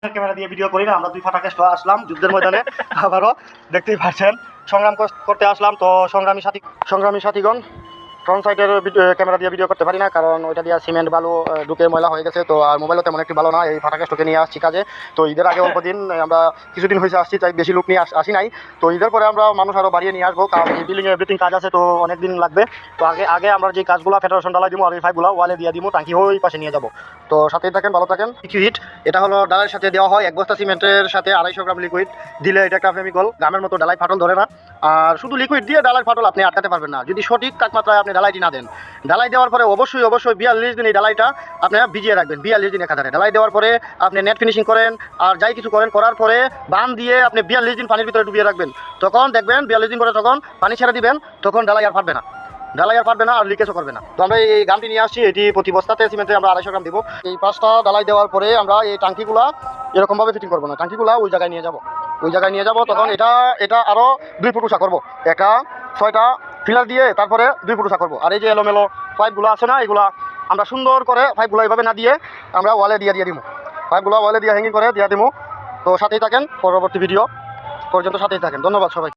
Camera দিয়ে video করি না, আমরা দুই ফাটাকে আসলাম যুদ্ধের ময়দানে। আবারও দেখতেই পাচ্ছেন সংগ্রাম করতে আসলাম। তো সংগ্রামী সাথীগণ, ফ্রন্ট সাইডের ক্যামেরা দিয়ে ভিডিও করতে পারি না, কারণ ওইটা দিয়ে সিমেন্ট বালু ঢুকে ময়লা হয়ে গেছে। তো আর মোবাইলও তেমন একটি ভালো না, এই ফাটাকে স্টকে নিয়ে আসছি কাজে। তো ঈদের আগে অল্প দিন আমরা কিছুদিন হয়েছে আসছি, তাই বেশি লোক নিয়ে আসি নাই। তো ঈদের পরে আমরা মানুষ আরও বাড়িয়ে নিয়ে আসবো, কারণ এই বিল্ডিং এভরিথিং কাজ আছে, তো অনেক দিন লাগবে। তো আগে আমরা যে কাজগুলো ফেডারেশন ডালাই দিব আর এই পাইপগুলো ওয়ালে দিয়ে দিব, টাঙ্কি ওই পাশে নিয়ে যাবো। তো সাথেই থাকেন, ভালো থাকেন। লিকুইড এটা হলো ডালাইয়ের সাথে দেওয়া হয়, 1 বস্তা সিমেন্টের সাথে 250 গ্রাম লিকুইড দিলে এটা একটা কেমিক্যাল, গামের মতো ডালাই ফাটল ধরে না। আর শুধু লিকুইড দিয়ে ডালাইয়ের ফাটল আপনি আটকাতে পারবেন না যদি সঠিক তাপমাত্রায় আপনি ডালাইটি না দেন। ডালাই দেওয়ার পরে অবশ্যই 42 দিন এই ডালাইটা আপনারা ভিজিয়ে রাখবেন। 42 দিন একাধারে ডালাই দেওয়ার পরে আপনি নেট ফিনিশিং করেন আর যাই কিছু করার পরে বান দিয়ে আপনি 42 দিন পানির ভিতরে ডুবিয়ে রাখবেন। তখন দেখবেন 42 দিন পরে যখন পানি ছেড়ে দিবেন, তখন ডালাই আর ফাটবে না আর লিকেজও করবে না। তো আমরা এই গামটি নিয়ে আসছি, এটি প্রতি বস্তাতে সিমেন্টে আমরা 250 গ্রাম দিব। এই 5টা ডালাই দেওয়ার পরে আমরা এই টাঙ্কিগুলা এরকমভাবে ফিটিং করবো না, টাঙ্কিগুলা ওই জায়গায় নিয়ে যাবো। তখন এটা আরও 2 ফুট উঁচা করবো, একটা 6টা ফিলার দিয়ে তারপরে 2 ফুট উঁচা করবো। আর এই যে এলোমেলো পাইপগুলো আছে না, এগুলা আমরা সুন্দর করে পাইপগুলো এইভাবে না দিয়ে আমরা ওয়ালে দিয়ে দিব, পাইপগুলো ওয়ালে দিয়ে হ্যাঙ্গিং করে দিয়ে দিব। তো সাথেই থাকেন, পরবর্তী ভিডিও পর্যন্ত সাথেই থাকেন। ধন্যবাদ সবাই।